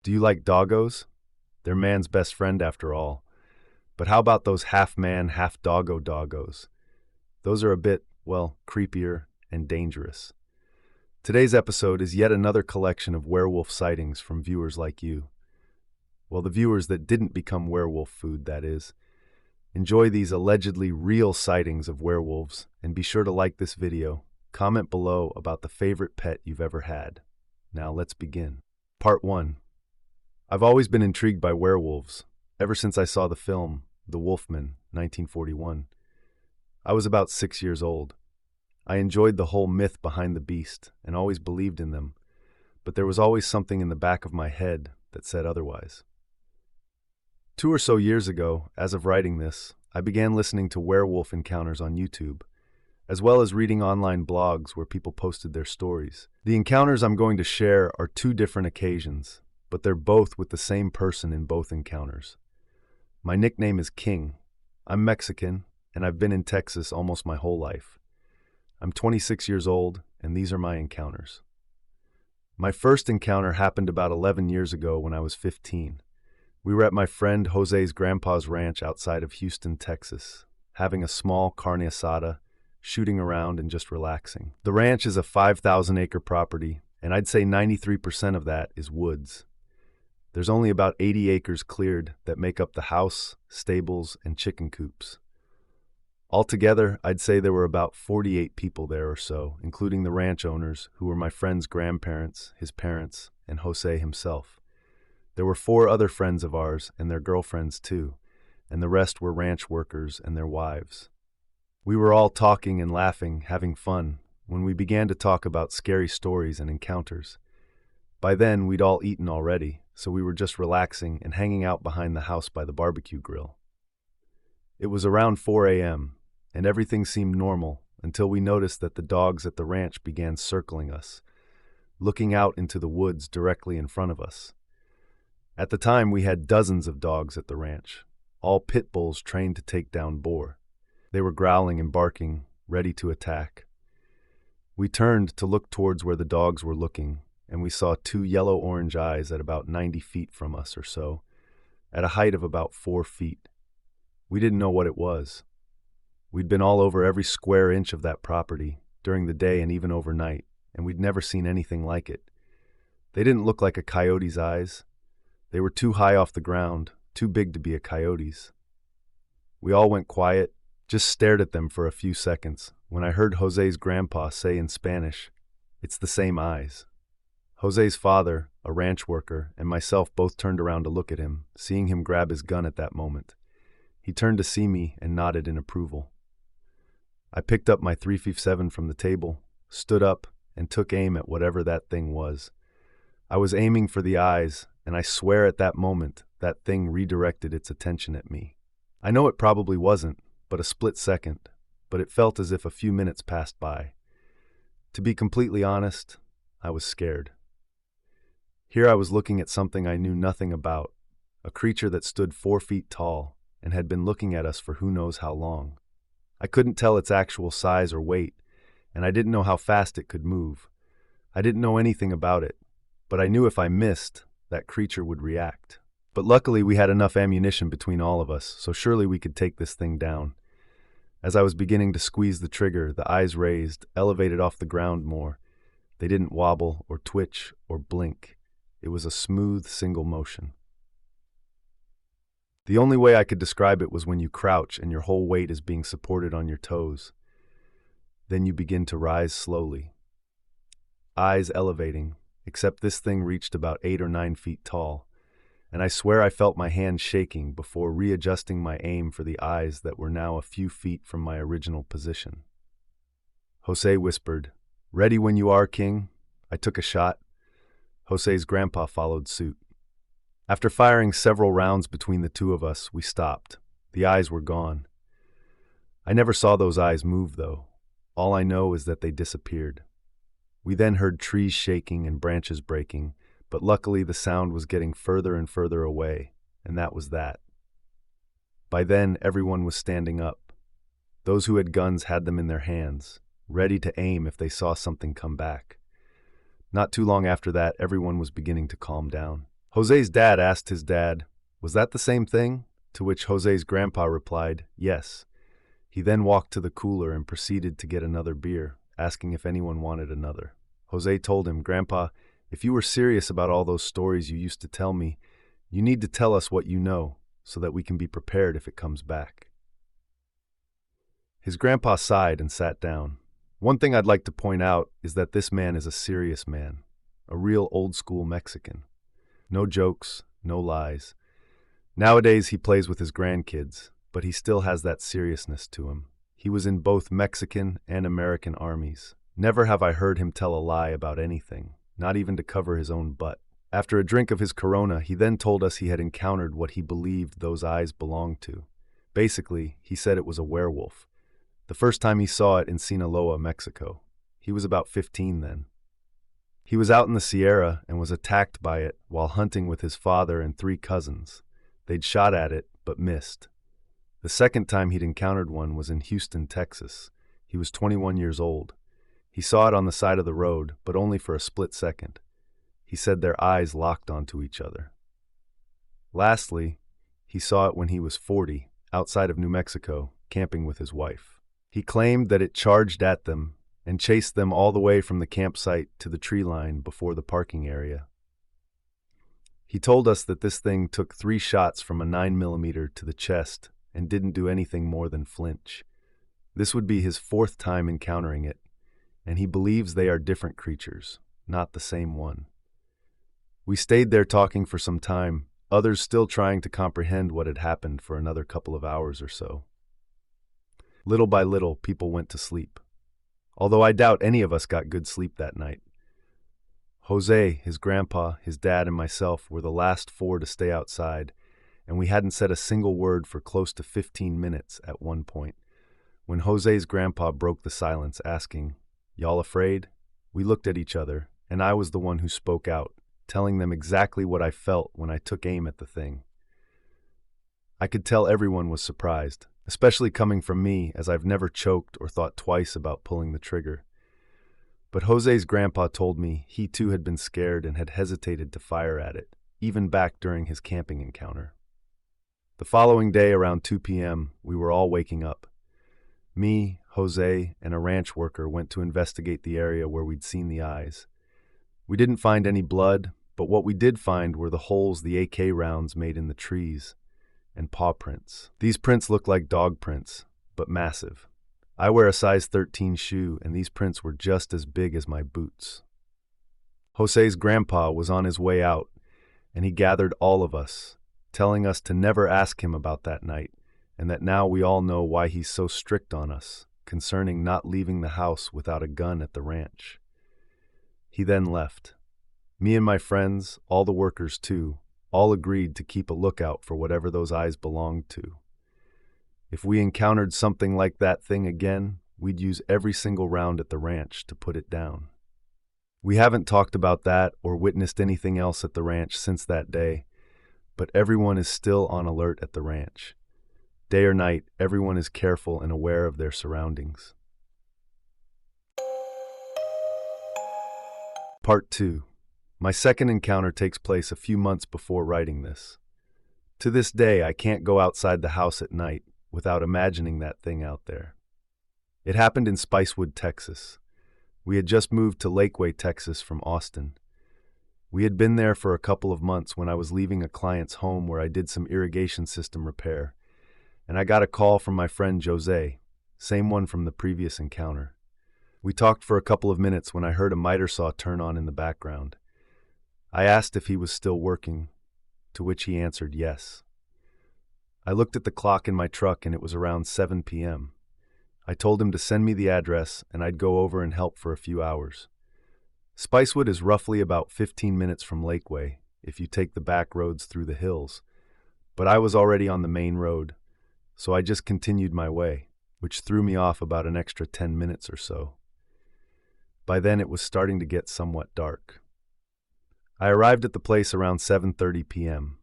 Do you like doggos? They're man's best friend after all. But how about those half-man, half-doggo doggos? Those are a bit, well, creepier and dangerous. Today's episode is yet another collection of werewolf sightings from viewers like you. Well, the viewers that didn't become werewolf food, that is. Enjoy these allegedly real sightings of werewolves, and be sure to like this video. Comment below about the favorite pet you've ever had. Now let's begin. Part 1. I've always been intrigued by werewolves, ever since I saw the film, The Wolfman, 1941. I was about 6 years old. I enjoyed the whole myth behind the beast, and always believed in them, but there was always something in the back of my head that said otherwise. 2 or so years ago, as of writing this, I began listening to werewolf encounters on YouTube, as well as reading online blogs where people posted their stories. The encounters I'm going to share are 2 different occasions, but they're both with the same person in both encounters. My nickname is King. I'm Mexican, and I've been in Texas almost my whole life. I'm 26 years old, and these are my encounters. My first encounter happened about 11 years ago when I was 15. We were at my friend Jose's grandpa's ranch outside of Houston, Texas, having a small carne asada, shooting around and just relaxing. The ranch is a 5,000-acre property, and I'd say 93% of that is woods. There's only about 80 acres cleared that make up the house, stables, and chicken coops. Altogether, I'd say there were about 48 people there or so, including the ranch owners, who were my friend's grandparents, his parents, and Jose himself. There were 4 other friends of ours and their girlfriends too, and the rest were ranch workers and their wives. We were all talking and laughing, having fun, when we began to talk about scary stories and encounters. By then, we'd all eaten already, so we were just relaxing and hanging out behind the house by the barbecue grill. It was around 4 a.m., and everything seemed normal until we noticed that the dogs at the ranch began circling us, looking out into the woods directly in front of us. At the time, we had dozens of dogs at the ranch, all pit bulls trained to take down boar. They were growling and barking, ready to attack. We turned to look towards where the dogs were looking, and we saw 2 yellow-orange eyes at about 90 feet from us or so, at a height of about 4 feet. We didn't know what it was. We'd been all over every square inch of that property, during the day and even overnight, and we'd never seen anything like it. They didn't look like a coyote's eyes. They were too high off the ground, too big to be a coyote's. We all went quiet, just stared at them for a few seconds, when I heard Jose's grandpa say in Spanish, "It's the same eyes." Jose's father, a ranch worker, and myself both turned around to look at him, seeing him grab his gun at that moment. He turned to see me and nodded in approval. I picked up my .357 from the table, stood up, and took aim at whatever that thing was. I was aiming for the eyes, and I swear at that moment that thing redirected its attention at me. I know it probably wasn't but a split second, but it felt as if a few minutes passed by. To be completely honest, I was scared. Here I was looking at something I knew nothing about, a creature that stood 4 feet tall and had been looking at us for who knows how long. I couldn't tell its actual size or weight, and I didn't know how fast it could move. I didn't know anything about it, but I knew if I missed, that creature would react. But luckily we had enough ammunition between all of us, so surely we could take this thing down. As I was beginning to squeeze the trigger, the eyes raised, elevated off the ground more. They didn't wobble or twitch or blink. It was a smooth, single motion. The only way I could describe it was when you crouch and your whole weight is being supported on your toes. Then you begin to rise slowly. Eyes elevating, except this thing reached about 8 or 9 feet tall, and I swear I felt my hand shaking before readjusting my aim for the eyes that were now a few feet from my original position. Jose whispered, "Ready when you are, King." I took a shot. Jose's grandpa followed suit. After firing several rounds between the 2 of us, we stopped. The eyes were gone. I never saw those eyes move, though. All I know is that they disappeared. We then heard trees shaking and branches breaking, but luckily the sound was getting further and further away, and that was that. By then, everyone was standing up. Those who had guns had them in their hands, ready to aim if they saw something come back. Not too long after that, everyone was beginning to calm down. Jose's dad asked his dad, "Was that the same thing?" To which Jose's grandpa replied, "Yes." He then walked to the cooler and proceeded to get another beer, asking if anyone wanted another. Jose told him, "Grandpa, if you were serious about all those stories you used to tell me, you need to tell us what you know so that we can be prepared if it comes back." His grandpa sighed and sat down. One thing I'd like to point out is that this man is a serious man, a real old-school Mexican. No jokes, no lies. Nowadays he plays with his grandkids, but he still has that seriousness to him. He was in both Mexican and American armies. Never have I heard him tell a lie about anything, not even to cover his own butt. After a drink of his Corona, he then told us he had encountered what he believed those eyes belonged to. Basically, he said it was a werewolf. The first time he saw it in Sinaloa, Mexico. He was about 15 then. He was out in the Sierra and was attacked by it while hunting with his father and 3 cousins. They'd shot at it, but missed. The second time he'd encountered one was in Houston, Texas. He was 21 years old. He saw it on the side of the road, but only for a split second. He said their eyes locked onto each other. Lastly, he saw it when he was 40, outside of New Mexico, camping with his wife. He claimed that it charged at them and chased them all the way from the campsite to the tree line before the parking area. He told us that this thing took 3 shots from a 9mm to the chest and didn't do anything more than flinch. This would be his 4th time encountering it, and he believes they are different creatures, not the same one. We stayed there talking for some time, others still trying to comprehend what had happened for another couple of hours or so. Little by little, people went to sleep, although I doubt any of us got good sleep that night. Jose, his grandpa, his dad, and myself were the last 4 to stay outside, and we hadn't said a single word for close to 15 minutes at one point, when Jose's grandpa broke the silence, asking, "Y'all afraid?" We looked at each other, and I was the one who spoke out, telling them exactly what I felt when I took aim at the thing. I could tell everyone was surprised, especially coming from me, as I've never choked or thought twice about pulling the trigger. But Jose's grandpa told me he too had been scared and had hesitated to fire at it, even back during his camping encounter. The following day around 2 p.m., we were all waking up. Me, Jose, and a ranch worker went to investigate the area where we'd seen the eyes. We didn't find any blood, but what we did find were the holes the AK rounds made in the trees, and paw prints. These prints looked like dog prints, but massive. I wear a size 13 shoe, and these prints were just as big as my boots. Jose's grandpa was on his way out, and he gathered all of us, telling us to never ask him about that night, and that now we all know why he's so strict on us, concerning not leaving the house without a gun at the ranch. He then left. Me and my friends, all the workers too, all agreed to keep a lookout for whatever those eyes belonged to. If we encountered something like that thing again, we'd use every single round at the ranch to put it down. We haven't talked about that or witnessed anything else at the ranch since that day, but everyone is still on alert at the ranch. Day or night, everyone is careful and aware of their surroundings. Part 2. My second encounter takes place a few months before writing this. To this day, I can't go outside the house at night without imagining that thing out there. It happened in Spicewood, Texas. We had just moved to Lakeway, Texas from Austin. We had been there for a couple of months when I was leaving a client's home where I did some irrigation system repair, and I got a call from my friend Jose, same one from the previous encounter. We talked for a couple of minutes when I heard a miter saw turn on in the background. I asked if he was still working, to which he answered yes. I looked at the clock in my truck and it was around 7 p.m. I told him to send me the address and I'd go over and help for a few hours. Spicewood is roughly about 15 minutes from Lakeway if you take the back roads through the hills, but I was already on the main road, so I just continued my way, which threw me off about an extra 10 minutes or so. By then it was starting to get somewhat dark. I arrived at the place around 7:30 p.m.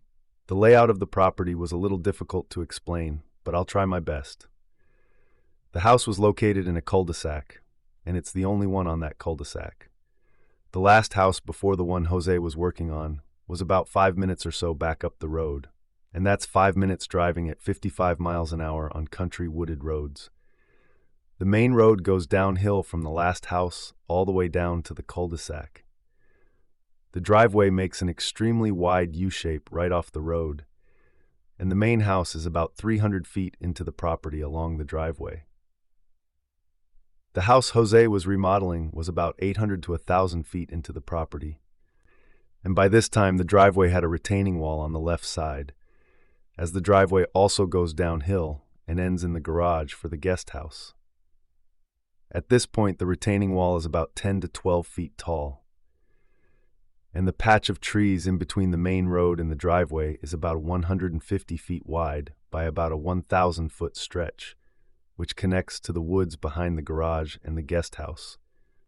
The layout of the property was a little difficult to explain, but I'll try my best. The house was located in a cul-de-sac, and it's the only one on that cul-de-sac. The last house before the one Jose was working on was about 5 minutes or so back up the road, and that's 5 minutes driving at 55 miles an hour on country wooded roads. The main road goes downhill from the last house all the way down to the cul-de-sac. The driveway makes an extremely wide U-shape right off the road, and the main house is about 300 feet into the property along the driveway. The house Jose was remodeling was about 800 to 1,000 feet into the property, and by this time the driveway had a retaining wall on the left side, as the driveway also goes downhill and ends in the garage for the guest house. At this point, the retaining wall is about 10 to 12 feet tall, and the patch of trees in between the main road and the driveway is about 150 feet wide by about a 1,000-foot stretch, which connects to the woods behind the garage and the guest house,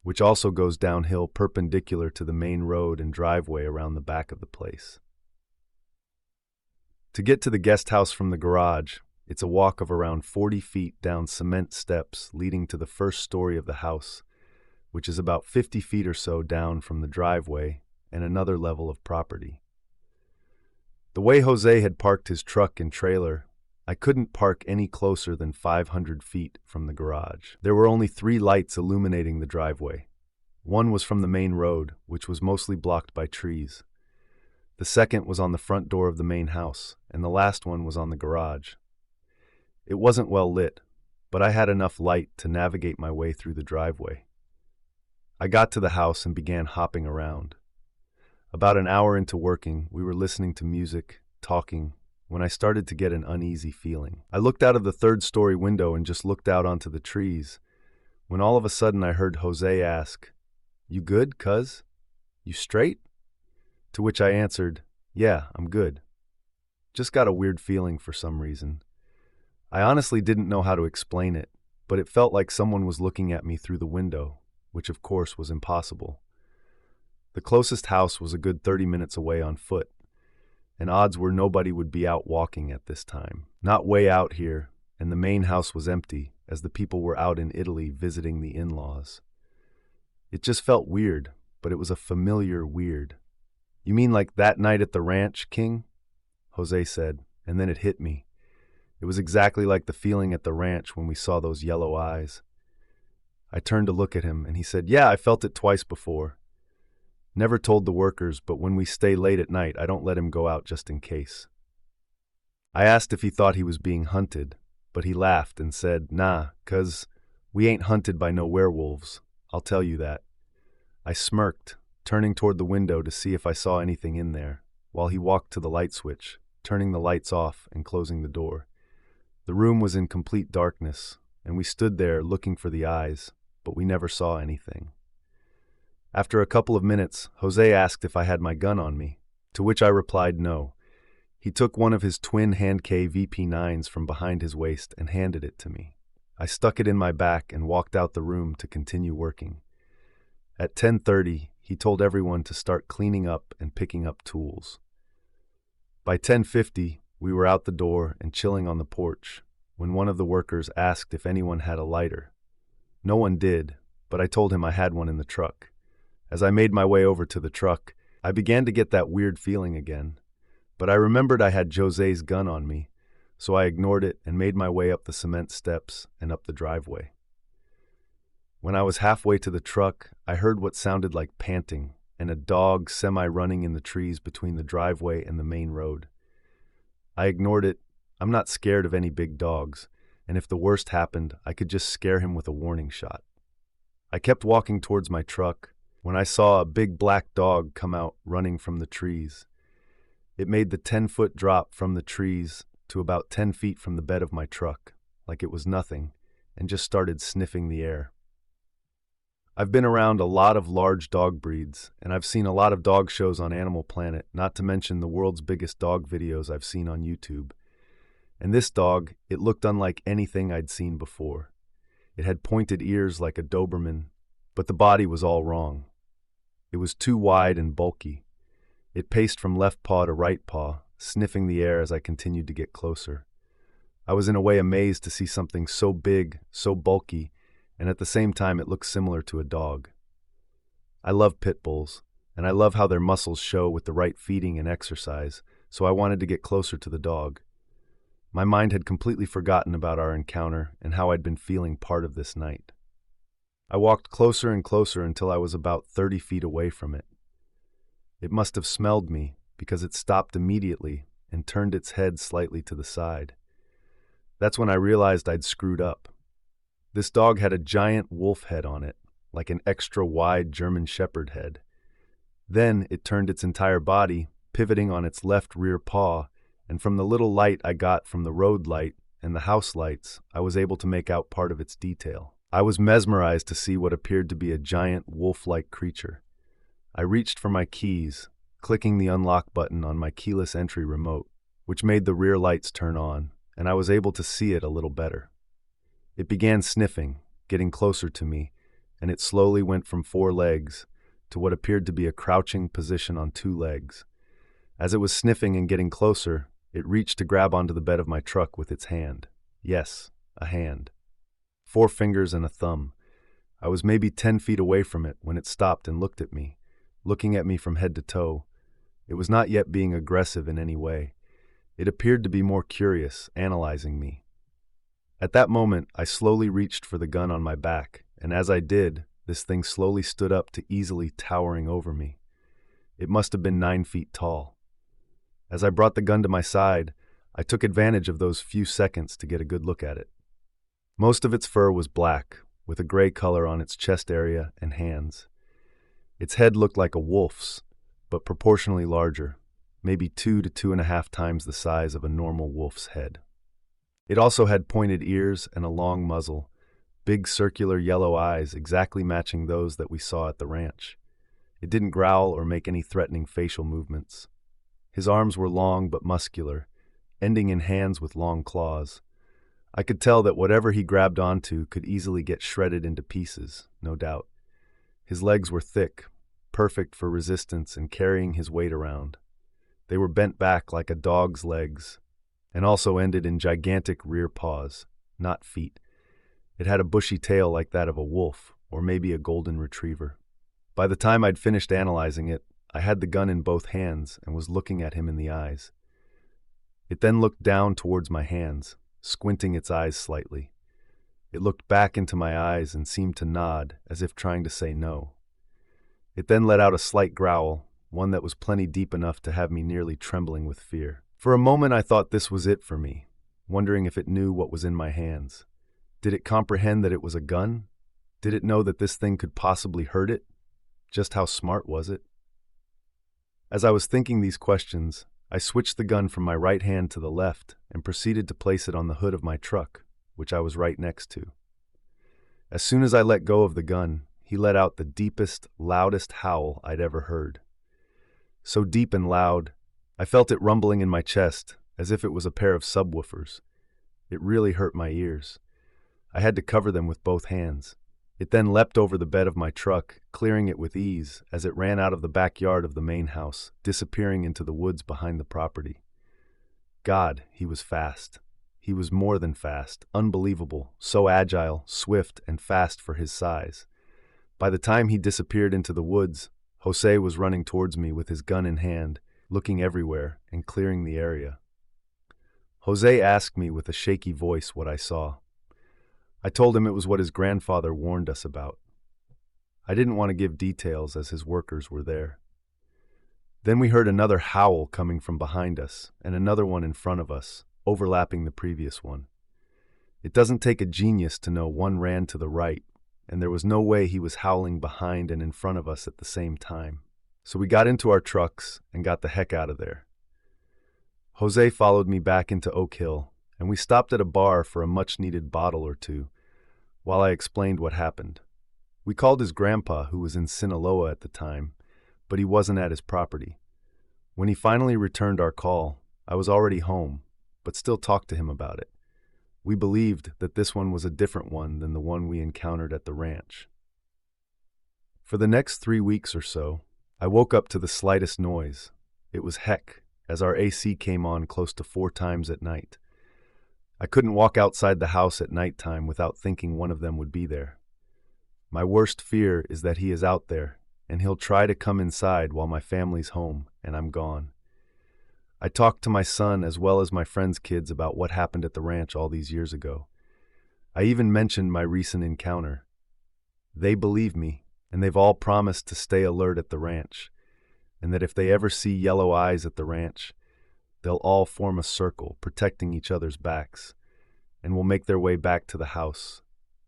which also goes downhill perpendicular to the main road and driveway around the back of the place. To get to the guest house from the garage, it's a walk of around 40 feet down cement steps leading to the first story of the house, which is about 50 feet or so down from the driveway and another level of property. The way Jose had parked his truck and trailer, I couldn't park any closer than 500 feet from the garage. There were only 3 lights illuminating the driveway. One was from the main road, which was mostly blocked by trees. The second was on the front door of the main house, and the last one was on the garage. It wasn't well lit, but I had enough light to navigate my way through the driveway. I got to the house and began hopping around. About an hour into working, we were listening to music, talking, when I started to get an uneasy feeling. I looked out of the 3rd-story window and just looked out onto the trees, when all of a sudden I heard Jose ask, "You good, cuz? You straight?" To which I answered, "Yeah, I'm good. Just got a weird feeling for some reason." I honestly didn't know how to explain it, but it felt like someone was looking at me through the window, which of course was impossible. The closest house was a good 30 minutes away on foot, and odds were nobody would be out walking at this time. Not way out here, and the main house was empty, as the people were out in Italy visiting the in-laws. It just felt weird, but it was a familiar weird. "You mean like that night at the ranch, King?" Jose said, and then it hit me. It was exactly like the feeling at the ranch when we saw those yellow eyes. I turned to look at him, and he said, "Yeah, I felt it twice before. Never told the workers, but when we stay late at night, I don't let him go out just in case." I asked if he thought he was being hunted, but he laughed and said, "Nah, 'cause we ain't hunted by no werewolves, I'll tell you that." I smirked, turning toward the window to see if I saw anything in there, while he walked to the light switch, turning the lights off and closing the door. The room was in complete darkness, and we stood there looking for the eyes, but we never saw anything. After a couple of minutes, Jose asked if I had my gun on me, to which I replied no. He took one of his twin hand-K VP9s from behind his waist and handed it to me. I stuck it in my back and walked out the room to continue working. At 10:30, he told everyone to start cleaning up and picking up tools. By 10:50, we were out the door and chilling on the porch, when one of the workers asked if anyone had a lighter. No one did, but I told him I had one in the truck. As I made my way over to the truck, I began to get that weird feeling again, but I remembered I had Jose's gun on me, so I ignored it and made my way up the cement steps and up the driveway. When I was halfway to the truck, I heard what sounded like panting and a dog semi-running in the trees between the driveway and the main road. I ignored it. I'm not scared of any big dogs, and if the worst happened, I could just scare him with a warning shot. I kept walking towards my truck when I saw a big black dog come out running from the trees. It made the 10-foot drop from the trees to about 10 feet from the bed of my truck, like it was nothing, and just started sniffing the air. I've been around a lot of large dog breeds, and I've seen a lot of dog shows on Animal Planet, not to mention the world's biggest dog videos I've seen on YouTube. And this dog, it looked unlike anything I'd seen before. It had pointed ears like a Doberman, but the body was all wrong. It was too wide and bulky. It paced from left paw to right paw, sniffing the air as I continued to get closer. I was in a way amazed to see something so big, so bulky, and at the same time it looked similar to a dog. I love pit bulls, and I love how their muscles show with the right feeding and exercise, so I wanted to get closer to the dog. My mind had completely forgotten about our encounter and how I'd been feeling part of this night. I walked closer and closer until I was about 30 feet away from it. It must have smelled me because it stopped immediately and turned its head slightly to the side. That's when I realized I'd screwed up. This dog had a giant wolf head on it, like an extra wide German Shepherd head. Then it turned its entire body, pivoting on its left rear paw, and from the little light I got from the road light and the house lights, I was able to make out part of its detail. I was mesmerized to see what appeared to be a giant wolf-like creature. I reached for my keys, clicking the unlock button on my keyless entry remote, which made the rear lights turn on, and I was able to see it a little better. It began sniffing, getting closer to me, and it slowly went from 4 legs to what appeared to be a crouching position on 2 legs. As it was sniffing and getting closer, it reached to grab onto the bed of my truck with its hand. Yes, a hand. 4 fingers and a thumb. I was maybe 10 feet away from it when it stopped and looked at me, looking at me from head to toe. It was not yet being aggressive in any way. It appeared to be more curious, analyzing me. At that moment, I slowly reached for the gun on my back, and as I did, this thing slowly stood up to easily towering over me. It must have been 9 feet tall. As I brought the gun to my side, I took advantage of those few seconds to get a good look at it. Most of its fur was black, with a gray color on its chest area and hands. Its head looked like a wolf's, but proportionally larger, maybe 2 to 2.5 times the size of a normal wolf's head. It also had pointed ears and a long muzzle, big circular yellow eyes exactly matching those that we saw at the ranch. It didn't growl or make any threatening facial movements. His arms were long but muscular, ending in hands with long claws. I could tell that whatever he grabbed onto could easily get shredded into pieces, no doubt. His legs were thick, perfect for resistance and carrying his weight around. They were bent back like a dog's legs, and also ended in gigantic rear paws, not feet. It had a bushy tail like that of a wolf, or maybe a golden retriever. By the time I'd finished analyzing it, I had the gun in both hands and was looking at him in the eyes. It then looked down towards my hands, squinting its eyes slightly. It looked back into my eyes and seemed to nod, as if trying to say no. It then let out a slight growl, one that was plenty deep enough to have me nearly trembling with fear. For a moment I thought this was it for me, wondering if it knew what was in my hands. Did it comprehend that it was a gun? Did it know that this thing could possibly hurt it? Just how smart was it? As I was thinking these questions, I switched the gun from my right hand to the left and proceeded to place it on the hood of my truck, which I was right next to. As soon as I let go of the gun, he let out the deepest, loudest howl I'd ever heard. So deep and loud, I felt it rumbling in my chest as if it was a pair of subwoofers. It really hurt my ears. I had to cover them with both hands. It then leapt over the bed of my truck, clearing it with ease as it ran out of the backyard of the main house, disappearing into the woods behind the property. God, he was fast. He was more than fast, unbelievable, so agile, swift, and fast for his size. By the time he disappeared into the woods, Jose was running towards me with his gun in hand, looking everywhere and clearing the area. Jose asked me with a shaky voice what I saw. I told him it was what his grandfather warned us about. I didn't want to give details as his workers were there. Then we heard another howl coming from behind us and another one in front of us, overlapping the previous one. It doesn't take a genius to know one ran to the right, and there was no way he was howling behind and in front of us at the same time. So we got into our trucks and got the heck out of there. Jose followed me back into Oak Hill, and we stopped at a bar for a much-needed bottle or two, while I explained what happened. We called his grandpa, who was in Sinaloa at the time, but he wasn't at his property. When he finally returned our call, I was already home, but still talked to him about it. We believed that this one was a different one than the one we encountered at the ranch. For the next 3 weeks or so, I woke up to the slightest noise. It was heck, as our AC came on close to 4 times at night. I couldn't walk outside the house at nighttime without thinking one of them would be there. My worst fear is that he is out there, and he'll try to come inside while my family's home and I'm gone. I talked to my son as well as my friends' kids about what happened at the ranch all these years ago. I even mentioned my recent encounter. They believe me, and they've all promised to stay alert at the ranch, and that if they ever see yellow eyes at the ranch, they'll all form a circle, protecting each other's backs, and will make their way back to the house,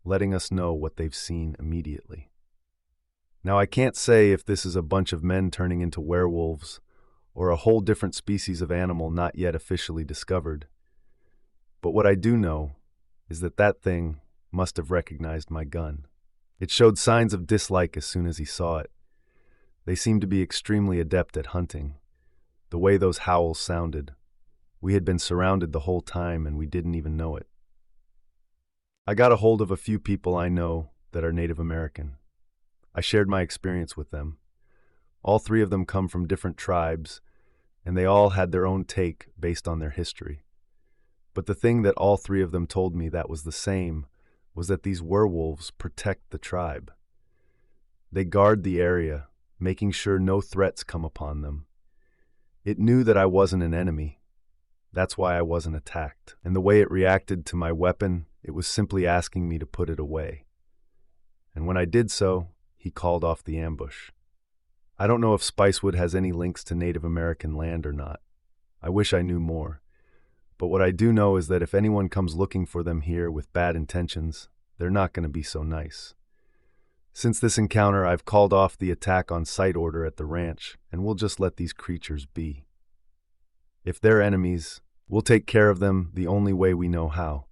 letting us know what they've seen immediately. Now, I can't say if this is a bunch of men turning into werewolves or a whole different species of animal not yet officially discovered, but what I do know is that that thing must have recognized my gun. It showed signs of dislike as soon as he saw it. They seemed to be extremely adept at hunting. The way those howls sounded. We had been surrounded the whole time and we didn't even know it. I got a hold of a few people I know that are Native American. I shared my experience with them. All three of them come from different tribes, and they all had their own take based on their history. But the thing that all three of them told me that was the same was that these werewolves protect the tribe. They guard the area, making sure no threats come upon them. It knew that I wasn't an enemy. That's why I wasn't attacked. And the way it reacted to my weapon, it was simply asking me to put it away. And when I did so, he called off the ambush. I don't know if Spicewood has any links to Native American land or not. I wish I knew more. But what I do know is that if anyone comes looking for them here with bad intentions, they're not going to be so nice. Since this encounter, I've called off the attack on sight order at the ranch, and we'll just let these creatures be. If they're enemies, we'll take care of them the only way we know how.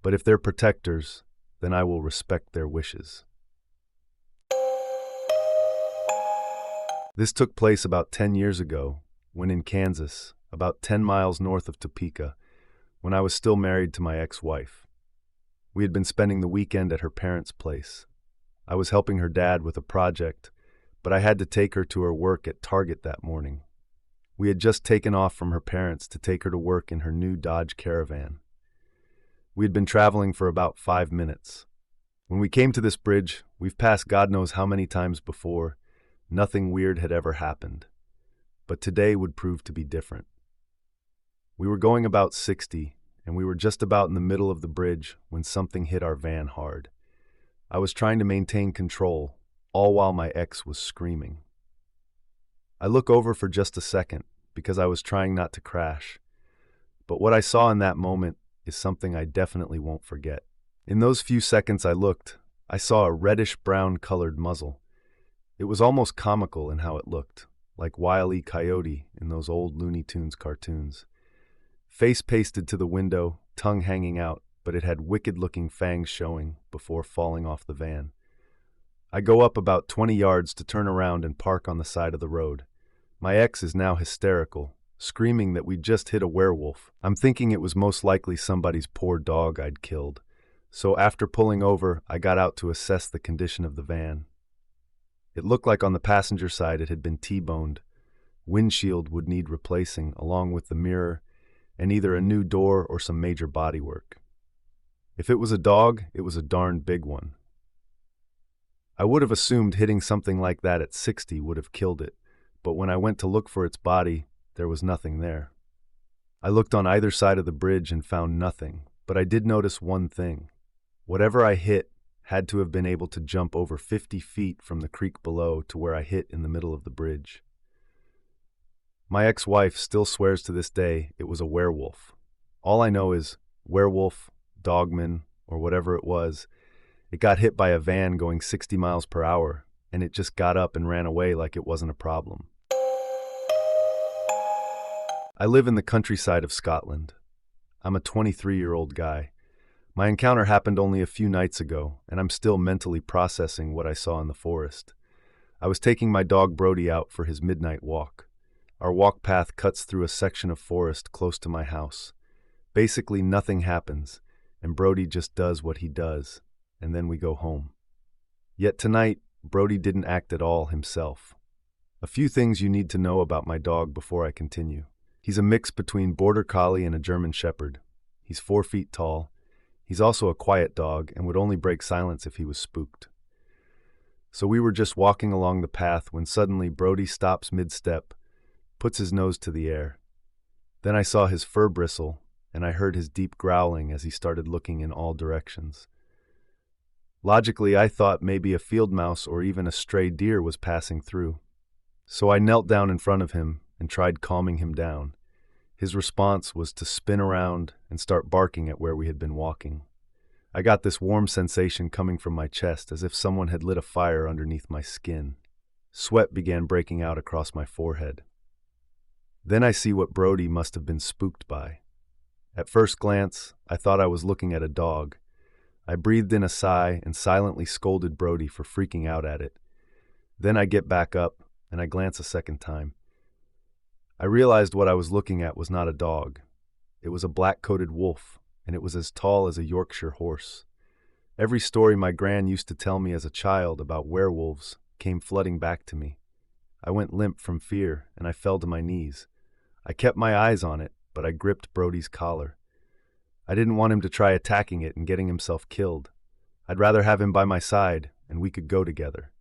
But if they're protectors, then I will respect their wishes. This took place about 10 years ago, when in Kansas, about 10 miles north of Topeka, when I was still married to my ex-wife. We had been spending the weekend at her parents' place. I was helping her dad with a project, but I had to take her to her work at Target that morning. We had just taken off from her parents to take her to work in her new Dodge Caravan. We had been traveling for about 5 minutes. When we came to this bridge, we've passed God knows how many times before. Nothing weird had ever happened. But today would prove to be different. We were going about 60, and we were just about in the middle of the bridge when something hit our van hard. I was trying to maintain control, all while my ex was screaming. I look over for just a second, because I was trying not to crash. But what I saw in that moment is something I definitely won't forget. In those few seconds I looked, I saw a reddish-brown colored muzzle. It was almost comical in how it looked, like Wile E. Coyote in those old Looney Tunes cartoons. Face pasted to the window, tongue hanging out, but it had wicked-looking fangs showing before falling off the van. I go up about 20 yards to turn around and park on the side of the road. My ex is now hysterical, screaming that we'd just hit a werewolf. I'm thinking it was most likely somebody's poor dog I'd killed. So after pulling over, I got out to assess the condition of the van. It looked like on the passenger side it had been T-boned. Windshield would need replacing, along with the mirror, and either a new door or some major bodywork. If it was a dog, it was a darn big one. I would have assumed hitting something like that at 60 would have killed it, but when I went to look for its body, there was nothing there. I looked on either side of the bridge and found nothing, but I did notice one thing. Whatever I hit had to have been able to jump over 50 feet from the creek below to where I hit in the middle of the bridge. My ex-wife still swears to this day it was a werewolf. All I know is werewolf, dogman, or whatever it was, it got hit by a van going 60 miles per hour, and it just got up and ran away like it wasn't a problem. I live in the countryside of Scotland. I'm a 23-year-old guy. My encounter happened only a few nights ago, and I'm still mentally processing what I saw in the forest. I was taking my dog Brody out for his midnight walk. Our walk path cuts through a section of forest close to my house. Basically, nothing happens, and Brody just does what he does, and then we go home. Yet tonight, Brody didn't act at all himself. A few things you need to know about my dog before I continue. He's a mix between Border Collie and a German Shepherd. He's 4 feet tall. He's also a quiet dog and would only break silence if he was spooked. So we were just walking along the path when suddenly Brody stops mid-step, puts his nose to the air. Then I saw his fur bristle, and I heard his deep growling as he started looking in all directions. Logically, I thought maybe a field mouse or even a stray deer was passing through. So I knelt down in front of him and tried calming him down. His response was to spin around and start barking at where we had been walking. I got this warm sensation coming from my chest as if someone had lit a fire underneath my skin. Sweat began breaking out across my forehead. Then I see what Brody must have been spooked by. At first glance, I thought I was looking at a dog. I breathed in a sigh and silently scolded Brody for freaking out at it. Then I get back up and I glance a second time. I realized what I was looking at was not a dog. It was a black-coated wolf, and it was as tall as a Yorkshire horse. Every story my gran used to tell me as a child about werewolves came flooding back to me. I went limp from fear, and I fell to my knees. I kept my eyes on it, but I gripped Brody's collar. I didn't want him to try attacking it and getting himself killed. I'd rather have him by my side, and we could go together.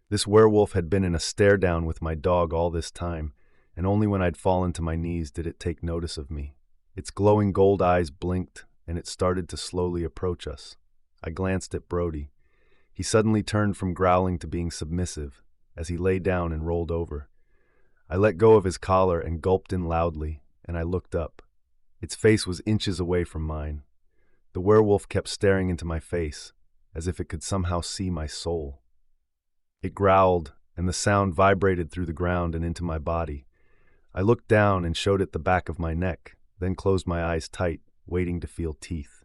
This werewolf had been in a stare-down with my dog all this time, and only when I'd fallen to my knees did it take notice of me. Its glowing gold eyes blinked, and it started to slowly approach us. I glanced at Brody. He suddenly turned from growling to being submissive, as he lay down and rolled over. I let go of his collar and gulped in loudly, and I looked up. Its face was inches away from mine. The werewolf kept staring into my face, as if it could somehow see my soul. It growled, and the sound vibrated through the ground and into my body. I looked down and showed it the back of my neck, then closed my eyes tight, waiting to feel teeth.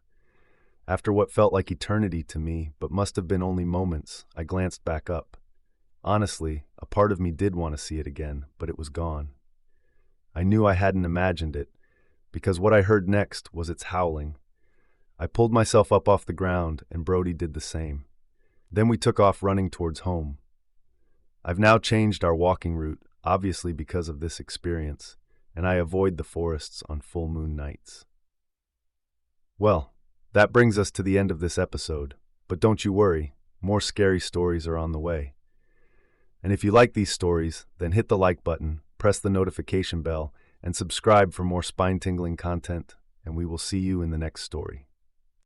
After what felt like eternity to me, but must have been only moments, I glanced back up. Honestly, a part of me did want to see it again, but it was gone. I knew I hadn't imagined it, because what I heard next was its howling. I pulled myself up off the ground, and Brody did the same. Then we took off running towards home. I've now changed our walking route, obviously because of this experience, and I avoid the forests on full moon nights. Well, that brings us to the end of this episode, but don't you worry, more scary stories are on the way. And if you like these stories, then hit the like button, press the notification bell, and subscribe for more spine-tingling content, and we will see you in the next story.